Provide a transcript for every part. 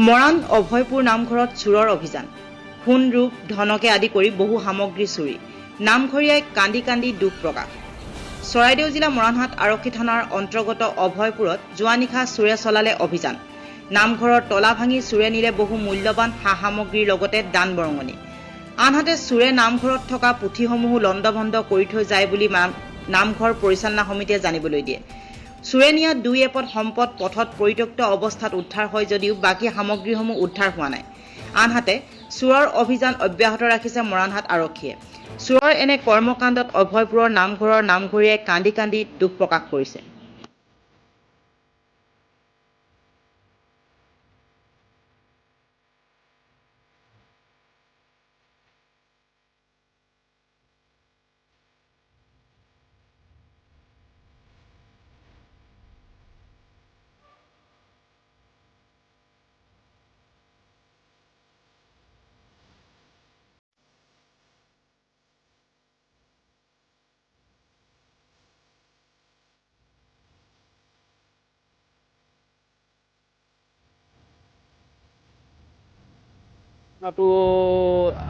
মৰাণ অভয়পুৰ নামঘৰত চোৰৰ অভিযান। সোণ ৰূপ ধনকে আদি কৰি বহু সামগ্ৰী চুৰি। নামঘৰীয়াই কান্দি কান্দি দুখ প্ৰকাশ। চৰাইদেউ জিলা মৰাণহাট আৰক্ষী থানাৰ অন্তৰ্গত অভয়পুৰত যোৱা নিশা চোৰে চলালে অভিযান। নামঘৰৰ তলা ভাঙি চোৰে নিলে বহু মূল্যৱান সা সামগ্ৰীৰ লগতে দান বৰঙণি। আনহাতে চোৰে নামঘৰত থকা পুথিসমূহো লণ্ডভণ্ড কৰি থৈ যায় বুলি নামঘৰ পৰিচালনা সমিতিয়ে জানিবলৈ দিয়ে। চোৰে নিয়া ২ এপদ সম্পদ পথত পৰিত্যক্ত অৱস্থাত উদ্ধাৰ হয় যদিও বাকী সামগ্ৰীসমূহ উদ্ধাৰ হোৱা নাই। আনহাতে চোৰৰ অভিযান অব্যাহত ৰাখিছে মৰাণহাট আৰক্ষীয়ে। চোৰৰ এনে কৰ্মকাণ্ডত অভয়পুৰৰ নামঘৰৰ নামঘৰীয়াই কান্দি কান্দি দুখ প্ৰকাশ কৰিছে। তো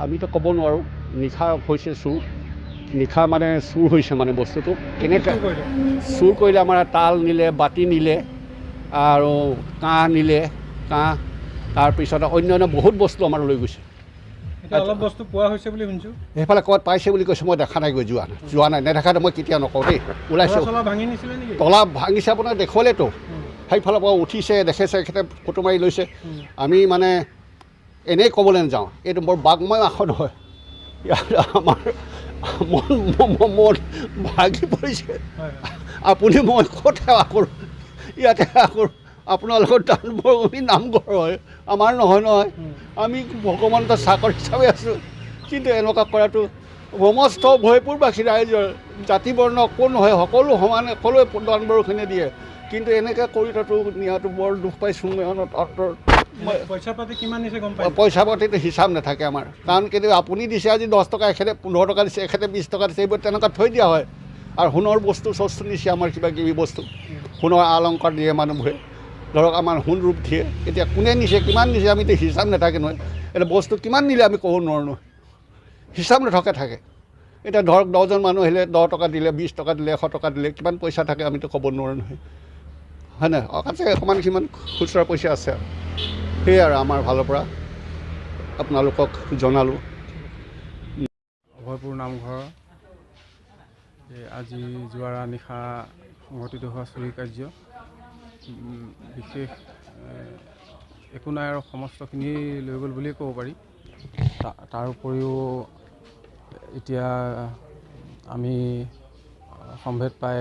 আমিতো ক'ব নোৱাৰোঁ। নিশা হৈছে চুৰ, নিশা মানে চুৰ হৈছে মানে বস্তুটো কেনেকৈ চুৰ কৰিলে আমাৰ তাল নিলে, বাতি নিলে আৰু কাঁহ নিলে, কাঁহ তাৰপিছত অন্যান্য বহুত বস্তু আমাৰ লৈ গৈছে। অলপ বস্তু পোৱা হৈছে বুলি শুনিছোঁ। সেইফালে ক'ত পাইছে বুলি কৈছে, মই দেখা নাই, যোৱা নাই, নেদেখাতে মই কেতিয়া নকওঁ দেই। ওলাইছোঁ ভাঙি নিছিলে নেকি? তলা ভাঙিছে আপোনাৰ দেখুৱালেতো, সেইফালৰ পৰা উঠিছে, দেখিছে, এখেতে ফটো মাৰি লৈছে। আমি মানে এনেই ক'বলৈ নাযাওঁ, এইটো বৰ বাগময় আসন হয়। ইয়াত আমাৰ মন ভাগি পৰিছে। আপুনি মই ক'ত সেৱা কৰোঁ, ইয়াতে সেৱা কৰোঁ। আপোনালোকৰ দান বৰঙণি নামঘৰ হয়, আমাৰ নহয় নহয়। আমি ভগৱানৰ চাকৰ হিচাপে আছোঁ, কিন্তু এনেকুৱা কৰাটো সমস্ত ভয়পুৰবাসী ৰাইজৰ জাতি বৰ্ণ কোন নহয়, সকলো সমানে সকলোৱে দান বৰঙণি দিয়ে, কিন্তু এনেকৈ কৰি তাতো নিয়াটো বৰ দুখ পাইছোঁ। পইচা পাতি কিমান দিছে গম পাই? পইচা পাতিটো হিচাপ নাথাকে আমাৰ, কাৰণ কেতিয়াবা আপুনি দিছে আজি 10 টকা, এখেতে 15 টকা দিছে, এখেতে 20 টকা দিছে, এইবোৰ তেনেকুৱা থৈ দিয়া হয়। আৰু সোণৰ বস্তু চস্তু নিছে, আমাৰ কিবা কিবি বস্তু, সোণৰ অলংকাৰ দিয়ে মানুহবোৰে, ধৰক আমাৰ সোণ ৰূপ দিয়ে। এতিয়া কোনে নিছে, কিমান নিছে, আমিতো হিচাপ নাথাকে নহয়। এতিয়া বস্তু কিমান নিলে আমি ক'ব নোৱাৰোঁ নহয়, হিচাপ নথকাকৈ থাকে। এতিয়া ধৰক 10জন মানুহ আহিলে 10 টকা দিলে, 20 টকা দিলে, 100 টকা দিলে, কিমান পইচা থাকে আমিতো ক'ব নোৱাৰোঁ নহয়, হয় নাই? আছে অকণমান সিমান খুচুৰা পইচা আছে আৰু সেয়াই আৰু আমাৰ ফালৰ পৰা আপোনালোকক জনালোঁ। অভয়পুৰ নামঘৰ আজি যোৱা নিশা সংঘটিত হোৱা চুৰি কাৰ্য বিশেষ একো নাই আৰু সমস্তখিনি লৈ গ'ল বুলিয়ে ক'ব পাৰি। তাৰ উপৰিও এতিয়া আমি সম্ভেদ পাই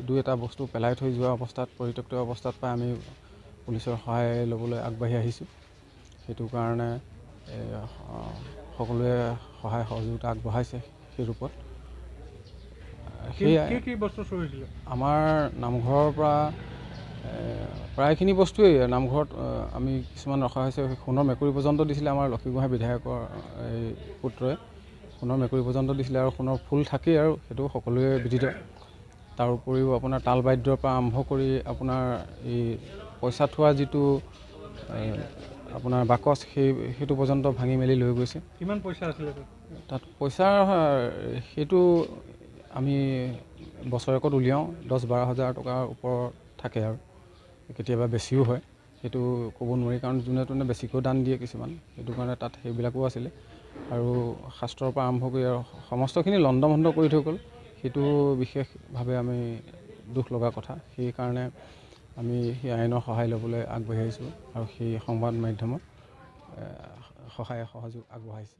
2 এটা বস্তু পেলাই থৈ যোৱা অৱস্থাত, পৰিত্যক্ত অৱস্থাত পাই আমি পুলিচৰ সহায় ল'বলৈ আগবাঢ়ি আহিছোঁ। সেইটো কাৰণে সকলোৱে সহায় সহযোগিতা আগবঢ়াইছে। সেই ৰূপত সেয়াই কি বস্তু চুৰিছিলে আমাৰ নামঘৰৰ পৰা প্ৰায়খিনি বস্তুৱেই নামঘৰত আমি কিছুমান ৰখা হৈছে। সোণৰ মেকুৰী পৰ্যন্ত দিছিলে আমাৰ লক্ষীগোহাঁই বিধায়কৰ এই পুত্ৰই, সোণৰ মেকুৰী পৰ্যন্ত দিছিলে, আৰু সোণৰ ফুল থাকেই, আৰু সেইটো সকলোৱে বিদিত। তাৰ উপৰিও আপোনাৰ তাল বাদ্যৰ পৰা আৰম্ভ কৰি আপোনাৰ এই পইচা থোৱা যিটো আপোনাৰ বাকচ, সেইটো পৰ্যন্ত ভাঙি মেলি লৈ গৈছে। কিমান পইচা আছিলে তাত? পইচা সেইটো আমি বছৰেকত উলিয়াওঁ 10-12 হাজাৰ টকাৰ ওপৰত থাকে, আৰু কেতিয়াবা বেছিও হয়, সেইটো ক'ব নোৱাৰি, কাৰণ যোনে তোনে বেছিকৈ দান দিয়ে কিছুমান, সেইটো কাৰণে তাত সেইবিলাকো আছিলে। আৰু শাস্ত্ৰৰ পৰা আৰম্ভ কৰি আৰু সমস্তখিনি লণ্ডভণ্ড কৰি থৈ গ'ল। সেইটো বিশেষভাৱে আমি দুখ লগা কথা। সেইকাৰণে আমি সেই আইনৰ সহায় ল'বলৈ আগবাঢ়ি আহিছোঁ, আৰু সেই সংবাদ মাধ্যমত সহায় সহযোগ আগবঢ়াইছে।